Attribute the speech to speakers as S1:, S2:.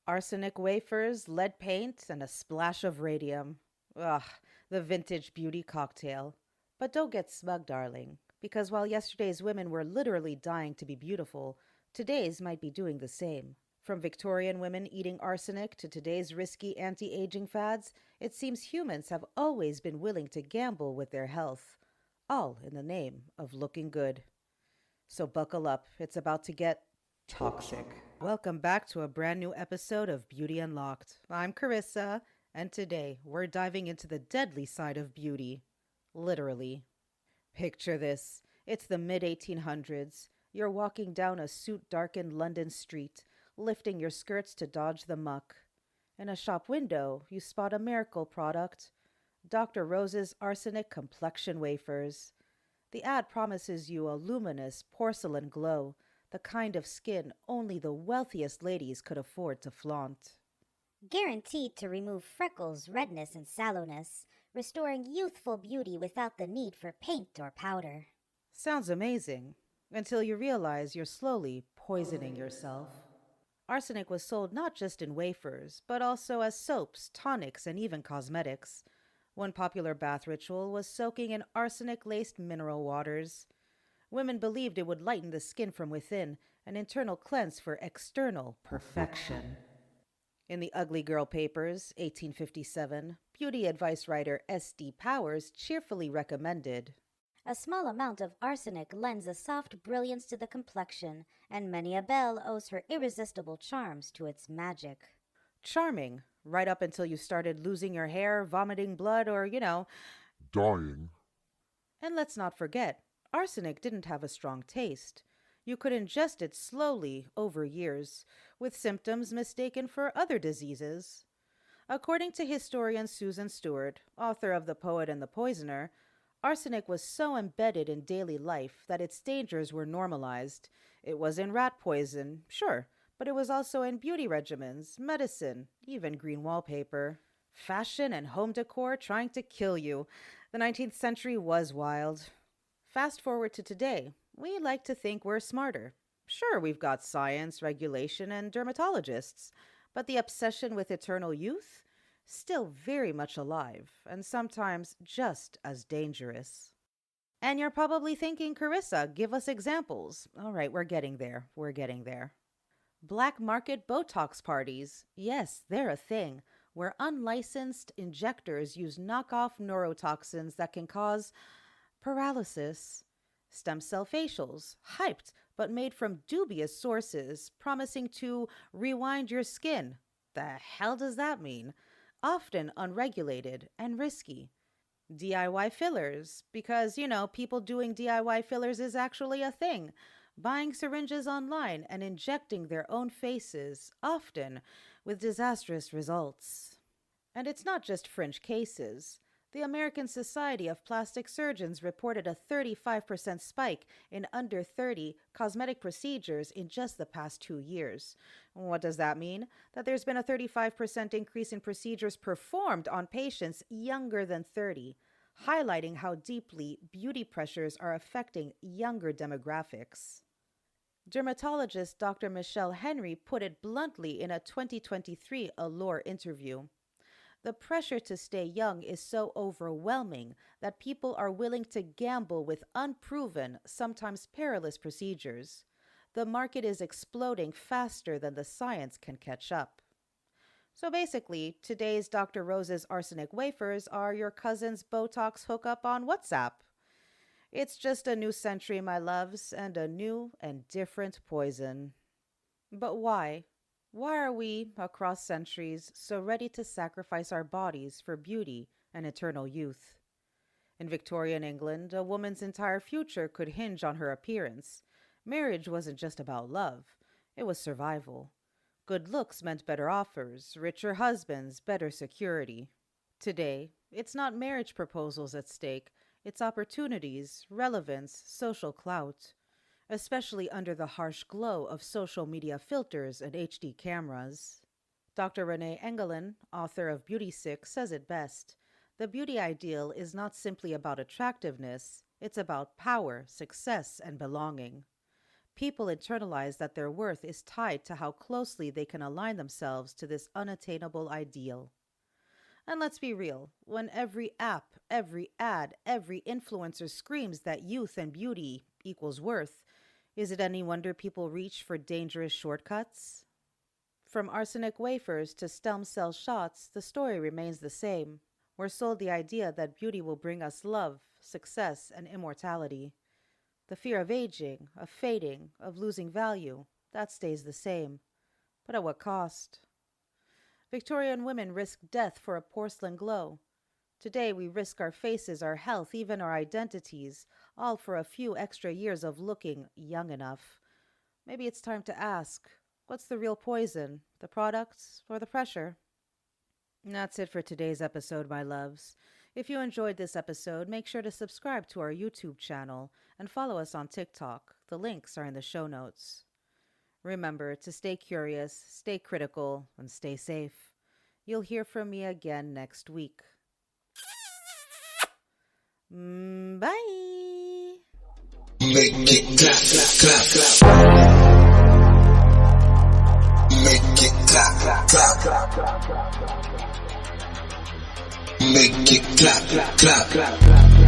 S1: Arsenic wafers, lead paint, and a splash of radium. Ugh, the vintage beauty cocktail. But don't get smug, darling, because while yesterday's women were literally dying to be beautiful, today's might be doing the same. From Victorian women eating arsenic to today's risky anti aging fads, it seems humans have always been willing to gamble with their health, all in the name of looking good. So buckle up, it's about to get toxic. Welcome back to a brand new episode of Beauty Unlocked. I'm Carissa, and today we're diving into the deadly side of beauty. Literally. Picture this, it's the mid 1800s. You're walking down a soot darkened London street, lifting your skirts to dodge the muck. In a shop window, you spot a miracle product, Dr. Rose's Arsenic Complexion Wafers. The ad promises you a luminous porcelain glow, the kind of skin only the wealthiest ladies could afford to flaunt.
S2: Guaranteed to remove freckles, redness, and sallowness, restoring youthful beauty without the need for paint or powder.
S1: Sounds amazing, until you realize you're slowly poisoning yourself. Arsenic was sold not just in wafers, but also as soaps, tonics, and even cosmetics. One popular bath ritual was soaking in arsenic laced mineral waters. Women believed it would lighten the skin from within, an internal cleanse for external perfection. In the Ugly Girl Papers, 1857, beauty advice writer S.D. Powers cheerfully recommended.
S2: A small amount of arsenic lends a soft brilliance to the complexion, and many a belle owes her irresistible charms to its magic.
S1: Charming, right up until you started losing your hair, vomiting blood, or,
S3: dying.
S1: And let's not forget, arsenic didn't have a strong taste. You could ingest it slowly over years, with symptoms mistaken for other diseases. According to historian Susan Stewart, author of The Poet and the Poisoner, arsenic was so embedded in daily life that its dangers were normalized. It was in rat poison, sure, but it was also in beauty regimens, medicine, even green wallpaper. Fashion and home decor trying to kill you. The 19th century was wild. Fast forward to today, we like to think we're smarter. Sure, we've got science, regulation, and dermatologists, but the obsession with eternal youth? Still very much alive, and sometimes just as dangerous. And you're probably thinking, Carissa, give us examples. All right, we're getting there. We're getting there. Black market Botox parties. Yes, they're a thing, where unlicensed injectors use knockoff neurotoxins that can cause paralysis. Stem cell facials, hyped but made from dubious sources, promising to rewind your skin. The hell does that mean? Often unregulated and risky. DIY fillers, because, people doing DIY fillers is actually a thing. Buying syringes online and injecting their own faces, often with disastrous results. And it's not just fringe cases. The American Society of Plastic Surgeons reported a 35% spike in under 30 cosmetic procedures in just the past 2 years. What does that mean? That there's been a 35% increase in procedures performed on patients younger than 30, highlighting how deeply beauty pressures are affecting younger demographics. Dermatologist Dr. Michelle Henry put it bluntly in a 2023 Allure interview. The pressure to stay young is so overwhelming that people are willing to gamble with unproven, sometimes perilous procedures. The market is exploding faster than the science can catch up. So basically, today's Dr. Rose's Arsenic Wafers are your cousin's Botox hookup on WhatsApp. It's just a new century, my loves, and a new and different poison. But why? Why are we, across centuries, so ready to sacrifice our bodies for beauty and eternal youth? In Victorian England, a woman's entire future could hinge on her appearance. Marriage wasn't just about love, it was survival. Good looks meant better offers, richer husbands, better security. Today, it's not marriage proposals at stake, it's opportunities, relevance, social clout. Especially under the harsh glow of social media filters and HD cameras. Dr. Renee Engeln, author of Beauty Sick, says it best. The beauty ideal is not simply about attractiveness, it's about power, success, and belonging. People internalize that their worth is tied to how closely they can align themselves to this unattainable ideal. And let's be real, when every app, every ad, every influencer screams that youth and beauty equals worth, is it any wonder people reach for dangerous shortcuts? From arsenic wafers to stem cell shots, the story remains the same. We're sold the idea that beauty will bring us love, success, and immortality. The fear of aging, of fading, of losing value, that stays the same. But at what cost? Victorian women risked death for a porcelain glow. Today we risk our faces, our health, even our identities, all for a few extra years of looking young enough. Maybe it's time to ask, what's the real poison, the products or the pressure? And that's it for today's episode, my loves. If you enjoyed this episode, make sure to subscribe to our YouTube channel and follow us on TikTok. The links are in the show notes. Remember to stay curious, stay critical, and stay safe. You'll hear from me again next week. Bye.
S4: Make it clap, clap, clap. Make it clap, clap, clap. Make it clap, clap, clap.